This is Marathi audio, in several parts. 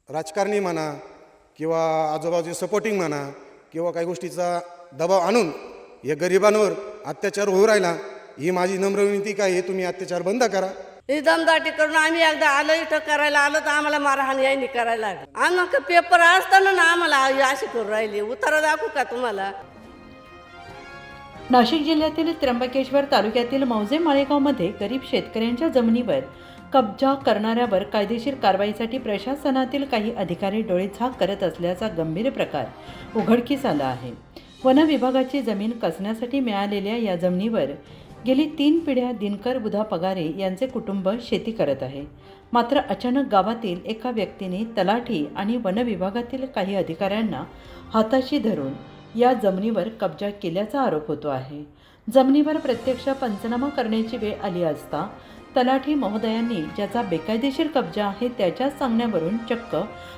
राजकारणी म्हणा किंवा आजूबाजूचे सपोर्टिंग म्हणा किंवा काही गोष्टीचा दबाव आणून या गरिबांवर अत्याचार होऊ राहिला। ही माझी नम्र विनंती काय आहे, तुम्ही अत्याचार बंद करा। ही दमदाटी करून आम्ही एकदा आलो इथं करायला आलो तर आम्हाला मारहाण यांनी करायला लागली। आम्हाला पेपर असताना ना आम्हाला अशी करून राहिली। उत्तर दाखवू का तुम्हाला? नाशिक जिल्ह्यातील त्र्यंबकेश्वर तालुक्यातील मौजे माळेगावमध्ये गरीब शेतकऱ्यांच्या जमिनीवर कब्जा करणाऱ्यावर कायदेशीर कारवाईसाठी प्रशासनातील काही अधिकारी डोळेझाक करत असल्याचा गंभीर प्रकार उघडकीस आला आहे। वन विभागाची जमीन कसण्यासाठी मिळालेल्या या जमिनीवर गेली 3 पिढ्या दिनकर बुधा पगारे यांचे कुटुंब शेती करत आहे। मात्र अचानक गावातील एका व्यक्तीने तलाठी आणि वन विभागातील काही अधिकाऱ्यांना हाताशी धरून या जमिनीवर कब्जा केल्याचा आरोप होतो आहे। जमिनीवर प्रत्यक्ष पंचनामा करण्याची वेळ आली असता तलाठी महोदयांनी ज्याचा बेकायदेशीर कब्जा आहे त्याच्याच सांगण्यावरून चक्क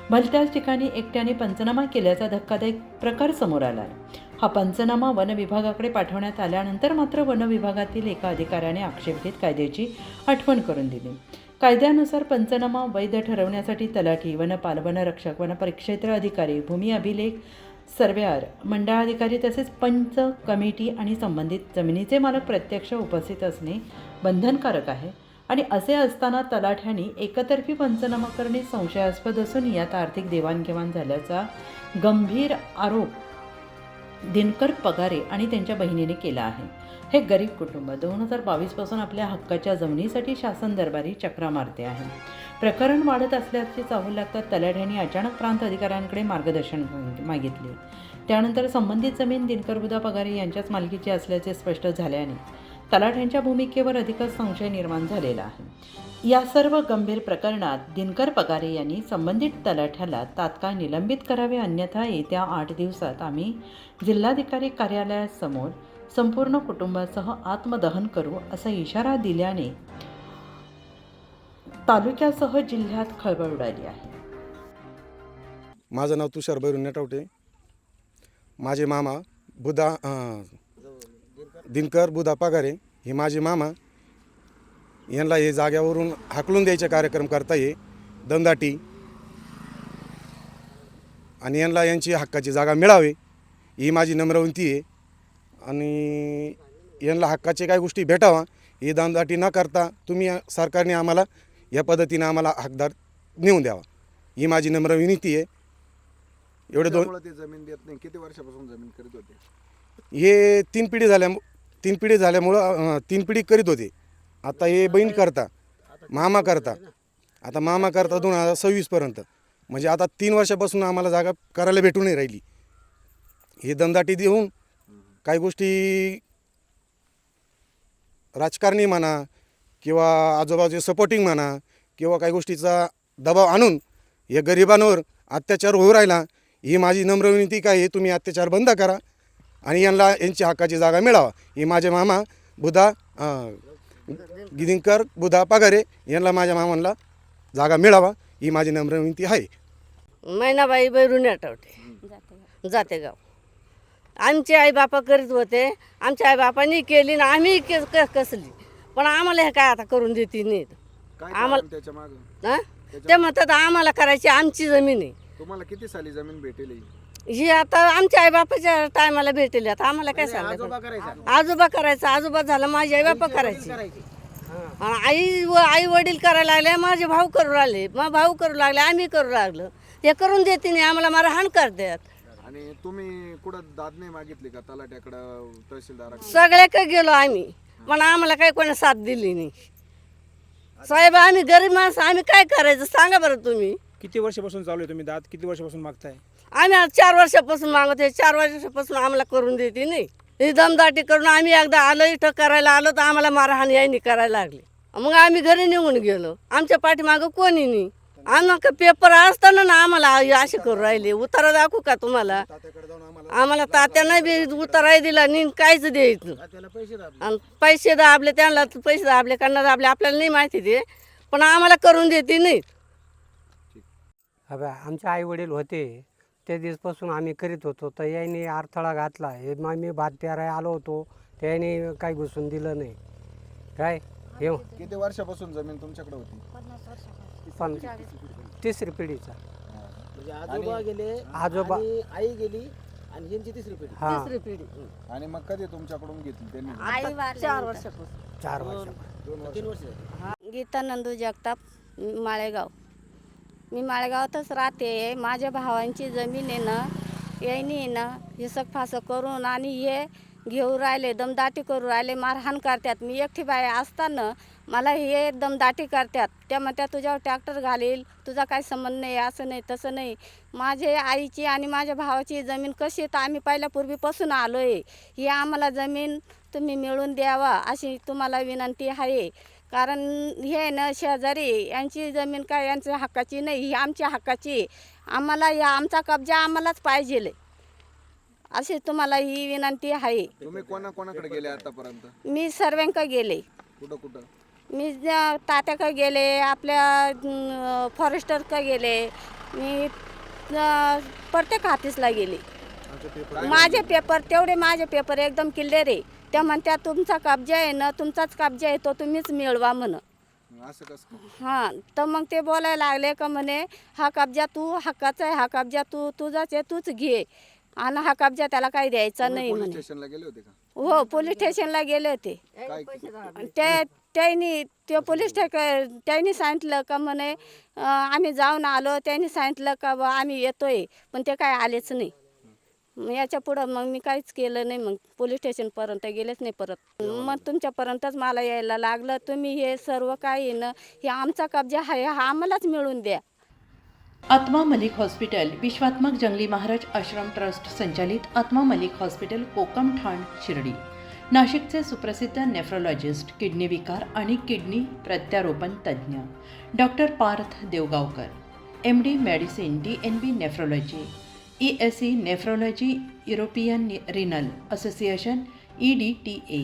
भलत्याच ठिकाणी एकट्याने पंचनामा केल्याचा धक्कादायक प्रकार समोर आला आहे। हा पंचनामा वन विभागाकडे पाठवण्यात आल्यानंतर मात्र वन विभागातील एका अधिकाऱ्याने आक्षेप घेत कायद्याची आठवण करून दिली। कायद्यानुसार पंचनामा वैध ठरवण्यासाठी तलाठी, वनपाल, वनरक्षक, वनपरिक्षेत्र अधिकारी, भूमी अभिलेख सर्वेअर, मंडळाधिकारी तसेच पंच कमिटी आणि संबंधित जमिनीचे मालक प्रत्यक्ष उपस्थित असणे बंधनकारक आहे आणि असे असताना तलाठ्यांनी एकतर्फी पंचनामा करणे संशयास्पद असून यात आर्थिक देवाणघेवाण झाल्याचा गंभीर आरोप दिनकर पगारे आणि त्यांच्या बहिणीने केला आहे। हे गरीब कुटुंब 2022 पासून आपल्या हक्काच्या जमिनीसाठी शासन दरबारी चक्रा मारते आहे। प्रकरण वाढत असल्याचे चाहूल लागतात तलाठ्यांनी अचानक प्रांत अधिकाऱ्यांकडे मार्गदर्शन मागितले। त्यानंतर संबंधित जमीन दिनकर बुधा पगारे यांच्याच मालकीची असल्याचे स्पष्ट झाल्याने तलाठ्यांच्या भूमिकेवर अधिकच संशय निर्माण झालेला आहे। या सर्व गंभीर प्रकरणात दिनकर पगारे यांनी संबंधित तलाठ्याला तात्काळ निलंबित करावे, अन्यथा येत्या 8 दिवसात आम्ही जिल्हाधिकारी कार्यालयासमोर संपूर्ण कुटुंबासह आत्मदहन करू असा इशारा दिल्याने तालुक्यासह जिल्ह्यात खळबळ उडाली आहे। माझं नाव तुषार भैरू नेटावटे। माझे मामा बुधा दिनकर बुधा पगारे हे माझे मामा यांना हे जाग्यावरून हाकलून द्यायचे कार्यक्रम करता ये दमदाटी आणि यांची हक्काची जागा मिळावी ही माझी नम्र विनंती आहे। आणि यांना हक्काचे काय गोष्टी भेटावा ही दमदाटी न करता तुम्ही सरकारने आम्हाला या पद्धतीने आम्हाला हकदार नेऊन द्यावा ही माझी नम्र विनंती आहे। एवढे ते जमीन देत नाही। किती वर्षापासून जमीन करीत होते? हे 3 पिढी झाल्यामुळं 3 पिढी करीत होते। आता हे बहीण करता, मामा करता, आता मामा करता 2026 पर्यंत, म्हणजे आता 3 वर्षापासून आम्हाला जागा करायला भेटू नाही राहिली। हे दमदाटी देऊन काही गोष्टी राजकारणी म्हणा किंवा आजूबाजूचे सपोर्टिंग म्हणा किंवा काही गोष्टीचा दबाव आणून या गरिबांवर अत्याचार होऊ राहिला। ही माझी नम्र विनंती काय आहे, तुम्ही अत्याचार बंद करा आणि यांची हक्काची जागा मिळावा। ही माझे मामा बुधा दिनकर बुधा पगारे यांना माझ्या मामांना जागा मिळावा ही माझी नम्र विनंती आहे। मैनाबाई भैरू नेटावटे जातेगाव। आमचे आईबापा करीत होते, आमच्या आईबापांनी केली ना आम्ही कसली, पण आम्हाला हे काय आता करून देते नाहीत आम्हाला। त्याच्या मागे ते म्हणतात आम्हाला करायची आमची जमीन आहे। तुम्हाला किती साली जमीन भेटेल? ही आता आमच्या आईबापाच्या टायमाला भेटेल। आता आम्हाला काय सांगायचं? आजोबा करायचं, आजोबा झालं माझे आईबापा करायचे, आई वडील करायला लागले, माझे भाऊ करू लागले, मग भाऊ करू लागले, आम्ही करू लागलो। हे करून देते नाही आम्हाला, मारहाण करतात। आणि तुम्ही कुठं दाद नाही मागितली का तलाट्याकडं, तहसीलदाराकडे? सगळ्याकडे गेलो आम्ही, पण आम्हाला काही कोणी साथ दिली नाही। साहेब आम्ही गरीब माणसं, आम्ही काय करायचं सांगा बरं तुम्ही? किती वर्षापासून चालू आहे? तुम्ही दाद किती वर्षापासून मागताय? आम्ही आज 4 वर्षापासून मागतोय, 4 वर्षापासून आम्हाला करून देते नाही। ही दमदाटी करून आम्ही एकदा आलो इथं करायला आलो तर आम्हाला मारहाण यांनी करायला लागली। मग आम्ही घरी निघून गेलो, आमच्या पाठीमागं कोणी नाही। आम्हाला पेपर असताना ना आम्हाला अशी करून राहिली। उत्तर दाखवू का तुम्हाला? आम्हाला तात्यानं बी उत्तराही दिला नाही, काहीच द्यायचं। आणि पैसे दाबले, त्यांना पैसे दाबले त्यांना दाबले आपल्याला नाही माहिती ते, पण आम्हाला करून देते नाही। आमचे आई वडील होते त्या दिवसपासून आम्ही करीत होतो, तर याने अडथळा घातला। हे मी भात पेरायला आलो होतो, त्याने काही घुसून दिलं नाही। काय हे किती वर्षापासून जमीन तुमच्याकडे होती? 3री पिढीचा। म्हणजे आजोबा गेले आजोबा आणि आई गेली आणि यांची तिसरी पिढी. हा तिसरी पिढी आणि मग कधी तुमच्याकडून घेतली त्यांनी? आता 4 वर्षापासून 4 वर्ष 3 वर्ष झाली. गीता नंदू जगताप, माळेगाव. मी माळेगावातच राहते. माझ्या भावांची जमीन आहे ना, यांनी ना हिसक फासक करून आणि हे घेऊ राहिले, दमदाटी करू राहिले, मारहाण करतात. मी एकटी बाई असताना मला हे दमदाटी करतात. त्या म्हणतात तुझ्यावर ट्रॅक्टर घालील, तुझा काही संबंध नाही, असं नाही तसं नाही. माझ्या आईची आणि माझ्या भावाची जमीन कशी तर आम्ही पहिल्या पूर्वीपासून आलो आहे. ही आम्हाला जमीन तुम्ही मिळवून द्यावा अशी तुम्हाला विनंती आहे. कारण हे ना शेजारी यांची जमीन काय यांच्या हक्काची नाही, ही आमच्या हक्काची आहे. आम्हाला या आमचा कब्जा आम्हालाच पाहिजे अशी तुम्हाला ही विनंती आहे. तुम्ही कोणाकडे गेले आतापर्यंत? मी सर्वांक गेले. कुठं? मी तात्याकडे गेले, आपल्या फॉरेस्टरकडे गेले, मी प्रत्येक ऑफिसला गेले. माझे पेपर एकदम क्लिअर आहे. त्या म्हणत्या तुमचा कब्जा आहे ना, तुमचाच कब्जा आहे तो तुम्हीच मिळवा म्हणून. असं कसं काय? हां, तर मग ते बोलायला लागले का म्हणे हा कब्जा तू हक्काचा आहे, हा कब्जा तुझाच आहे, तूच घे आणि हा कब्जा त्याला काही द्यायचा नाही पोलीस म्हणे. स्टेशनला गेले होते का? हो, पोलीस स्टेशनला गेले होते. काय त्यांनी सांगितलं का म्हणे आम्ही जाऊन आलो. त्यांनी सांगितलं का बा आम्ही येतोय, पण ते काय आलेच नाही. मग याच्या पुढं मग मी काहीच केलं नाही. मग पोलीस स्टेशनपर्यंत गेलेच नाही परत. मग तुमच्यापर्यंतच मला यायला लागलं. तुम्ही हे सर्व काही ना हे आमचा कब्जा आहे, हा आम्हालाच मिळून द्या. आत्मा मलिक हॉस्पिटल विश्वात्मक जंगली महाराज आश्रम ट्रस्ट संचालित आत्मा मलिक हॉस्पिटल कोकम ठाण शिर्डी. नाशिकचे सुप्रसिद्ध नेफ्रोलॉजिस्ट, किडनी विकार आणि किडनी प्रत्यारोपण तज्ज्ञ doctor Parth Devgaonkar, MD medicine, DNB nephrology, ESE nephrology, European renal association EDTA.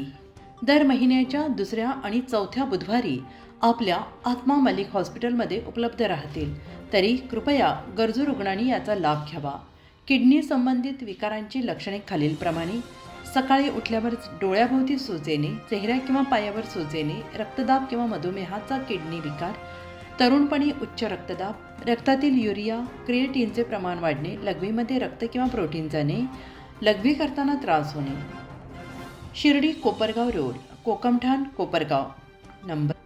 दर महिन्याच्या 2ऱ्या आणि 4थ्या बुधवारी आपल्या आत्मा मलिक हॉस्पिटलमध्ये उपलब्ध राहतील. तरी कृपया गरजू रुग्णांनी याचा लाभ घ्यावा. किडनी संबंधित विकारांची लक्षणे खालीलप्रमाणे: सकाळी उठल्यावर डोळ्याभोवती सूज येणे, चेहऱ्या किंवा पायावर सूज येणे, रक्तदाब किंवा मधुमेहाचा किडनी विकार, तरुणपणी उच्च रक्तदाब, रक्तातील युरिया क्रिएटिनचे प्रमाण वाढणे, लघवीमध्ये रक्त किंवा प्रोटीन जाणे, लघवी करताना त्रास होणे. शिर्डी कोपरगाव रोड, कोकमठाण, कोपरगाव. नंबर